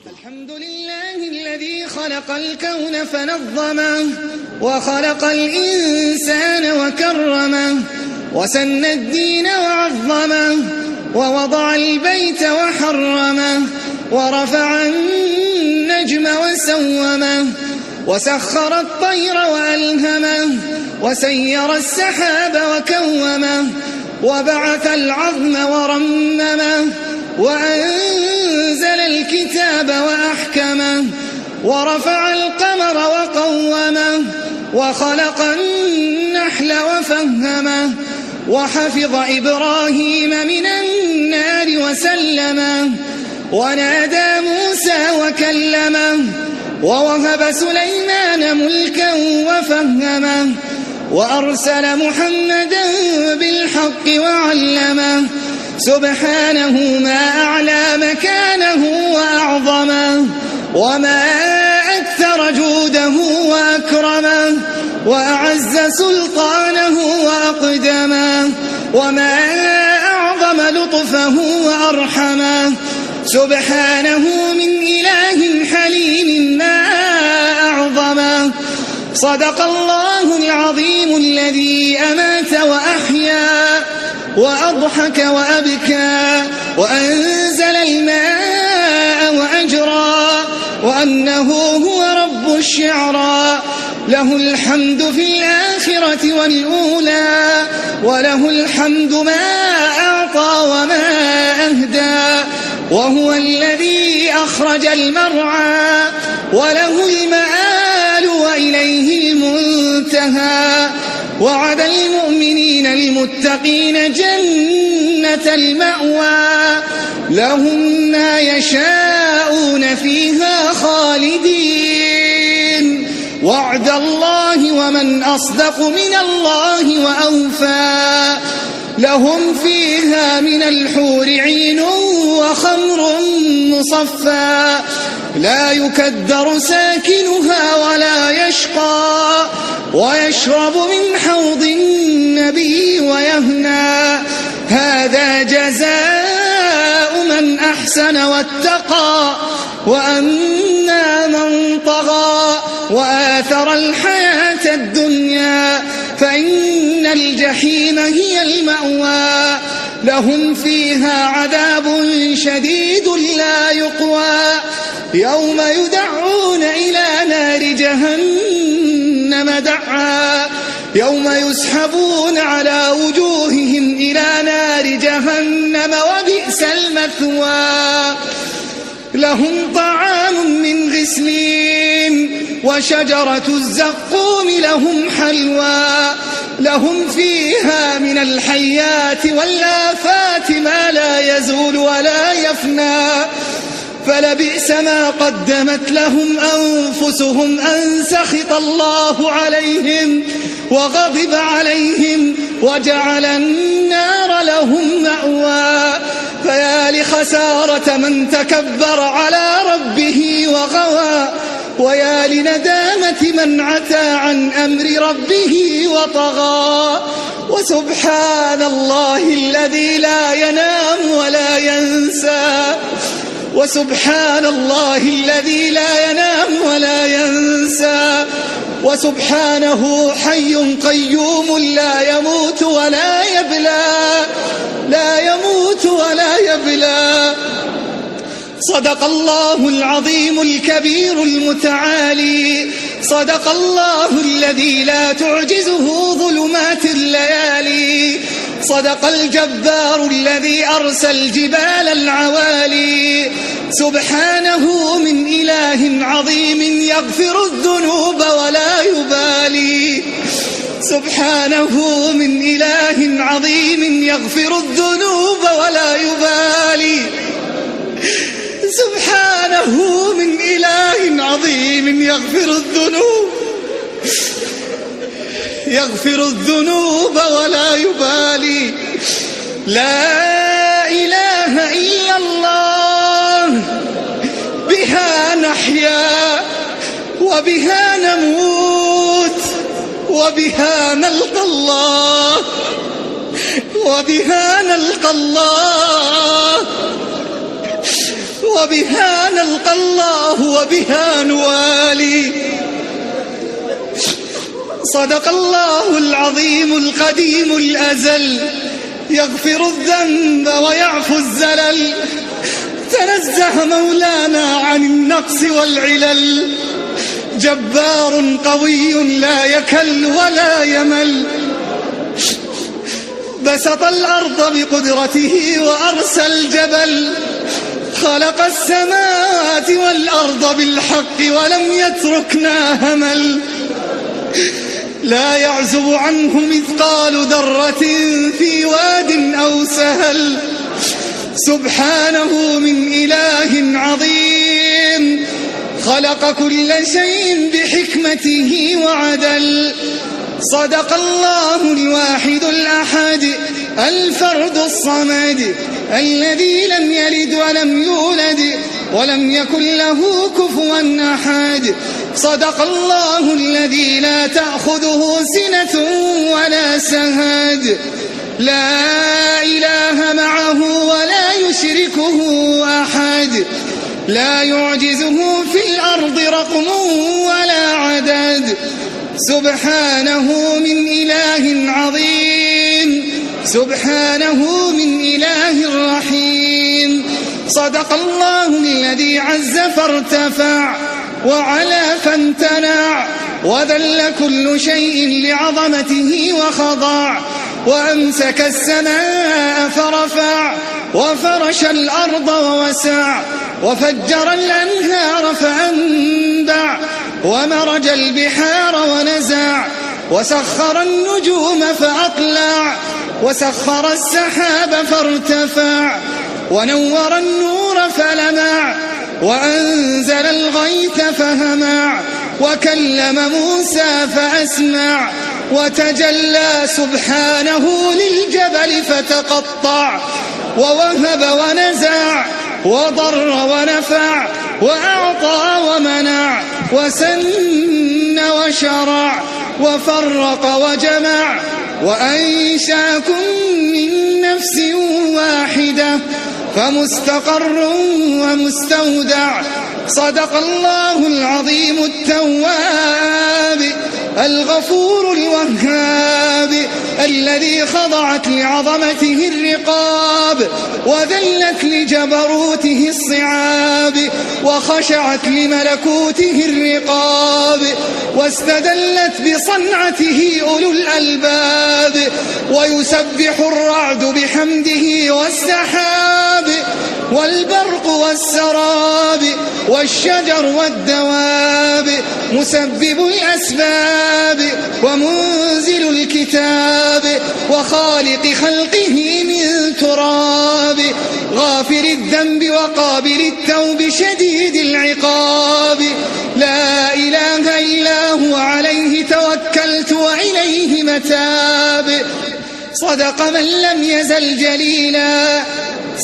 الحمد لله الذي خلق الكون فنظمه وخلق الإنسان وكرمه وسن الدين وعظمه ووضع البيت وحرمه ورفع النجم وسومه وسخر الطير وألهمه وسير السحاب وكومه وبعث العظم ورممه وأنزل الكتاب وأحكمه ورفع القمر وقومه وخلق النحل وفهمه وحفظ إبراهيم من النار وسلمه ونادى موسى وكلمه ووهب سليمان ملكا وفهمه وأرسل محمدا بالحق وعلمه سبحانه ما أعلى مكانه وأعظمه وما أكثر جوده وأكرمه وأعز سلطانه وأقدمه وما أعظم لطفه وأرحمه سبحانه من إله حليم ما أعظمه صدق الله العظيم الذي أمات وأحيا وأضحك وأبكى وأنزل الماء وأجرى وأنه هو رب الشعرى له الحمد في الآخرة والأولى وله الحمد ما أعطى وما أهدى وهو الذي أخرج المرعى وله المآل وإليه المنتهى وعد المؤمنين المتقين جنة المأوى لهم ما يشاءون فيها خالدين وعد الله ومن أصدق من الله وأوفى لهم فيها من الحور عين وخمر مصفى لا يكدر ساكنها ولا يشقى ويشرب من حوض النبي ويهنى هذا جزاء من أحسن واتقى وأما من طغى وآثر الحياة الدنيا فإن الجحيم هي المأوى لهم فيها عذاب شديد لا يقوى يوم يدعون إلى نار جهنم دعا يوم يسحبون على وجوههم إلى نار جهنم وبئس المثوى لهم طعام من غسلين وشجرة الزقوم لهم حلوى لهم فيها من الحيات والآفات ما لا يزول ولا يفنى فلبئس ما قدمت لهم أنفسهم أن سخط الله عليهم وغضب عليهم وجعل النار لهم مأوى فيا لخسارة من تكبر على ربه وغوى ويا لندامة من عتى عن أمر ربه وطغى وسبحان الله الذي لا ينام ولا ينسى وسبحان الله الذي لا ينام ولا ينسى وسبحانه حي قيوم لا يموت ولا يبلى لا يموت ولا يبلى صدق الله العظيم الكبير المتعالي صدق الله الذي لا تعجزه ظلمات الليالي صدق الجبار الذي أرسى الجبال العوالي سبحانه من إله عظيم يغفر الذنوب ولا يبالي سبحانه من إله عظيم يغفر الذنوب ولا يبالي سبحانه من إله عظيم يغفر الذنوب ولا يبالي لا إله إلا الله بها نحيا وبها نموت وبها نلقى الله وبها نلقى الله وبها نلقى الله وبها نوالي. صدق الله العظيم القديم الأزل، يغفر الذنب ويعفو الزلل. تنزه مولانا عن النقص والعلل، جبار قوي لا يكل ولا يمل. بسط الأرض بقدرته وأرسى الجبل، خلق السماوات والأرض بالحق ولم يتركنا همل. لا يعزب عنه مثقال ذرة في واد أو سهل، سبحانه من إله عظيم. خلق كل شيء بحكمته وعدل. صدق الله الواحد الأحد الفرد الصمد، الذي لم يلد ولم يولد ولم يكن له كفوا أحد. صدق الله الذي لا تأخذه سنة ولا سهد، لا إله معه ولا يشركه أحد. لا يعجزه في الأرض رقم ولا عدد، سبحانه من إله عظيم، سبحانه من إله رحيم. صدق الله الذي عز فارتفع وعلا فامتنع، وذل كل شيء لعظمته وخضع. وأمسك السماء فرفع، وفرش الأرض ووسع، وفجر الأنهار فأنبع، ومرج البحار ونزع، وسخر النجوم فأطلع، وسخر السحاب فارتفع، ونور النور فلمع، وأنزل الغيث فهمع، وكلم موسى فأسمع، وتجلى سبحانه للجبل فتقطع، ووهب ونزع، وضر ونفع، وأعطى ومنع، وسن وشرع، وفرق وجمع، وأنشأكم من نفس واحدة فمستقر ومستودع. صدق الله العظيم التواب الغفور الوهاب، الذي خضعت لعظمته الرقاب، وذلت لجبروته الصعاب، وخشعت لملكوته الرقاب، واستدلت بصنعته أولو الألباب. ويسبح الرعد بحمده والسحاب، والبرق والسراب، والشجر والدواب، مسبب الأسباب، ومنزل الكتاب، وخالق خلقه من تراب، غافر الذنب وقابل التوب شديد العقاب. لا إله إلا هو عليه توكلت وإليه متاب. صدق من لم يزل جليلا،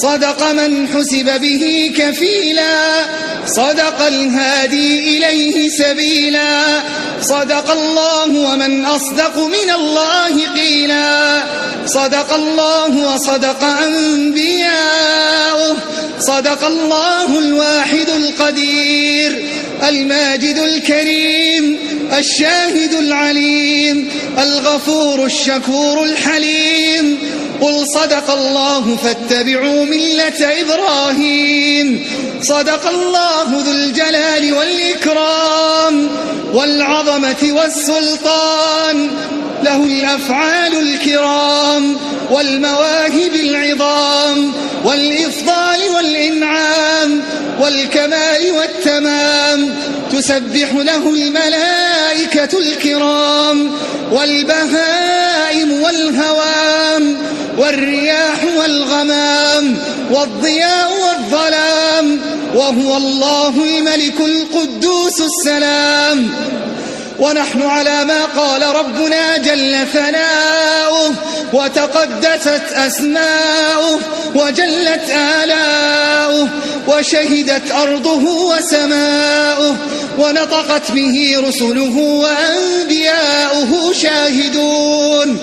صدق من حسب به كفيلا، صدق الهادي إليه سبيلا. صدق الله ومن أصدق من الله قيلا، صدق الله وصدق أنبياؤه. صدق الله الواحد القدير الماجد الكريم الشاهد العليم الغفور الشكور الحليم. قل صدق الله فاتبعوا ملة إبراهيم. صدق الله ذو الجلال والإكرام والعظمة والسلطان، له الأفعال الكرام والمواهب العظام، والإفضال والإنعام والكمال والتمام. تسبح له الملائكة الكرام والبهائم والهوام، والرياح والغمام، والضياء والظلام. وهو الله الملك القدوس السلام. ونحن على ما قال ربنا جل ثناؤه وتقدست أسماؤه وجلت آلاؤه، وشهدت أرضه وسماؤه، ونطقت به رسله وأنبياؤه شاهدون.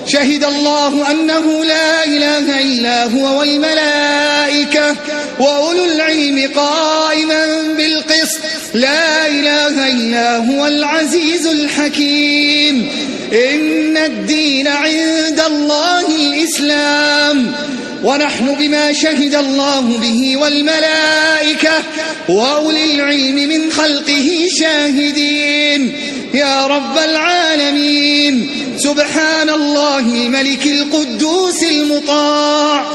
شهد الله أنه لا إله إلا هو والملائكة وأولو العلم قائما بالقسط لا إله إلا هو العزيز الحكيم إن الدين عند الله الإسلام ونحن بما شهد الله به والملائكة وأولي العلم من خلقه شاهدين يا رب العالمين سبحان الله الملك القدوس المطاع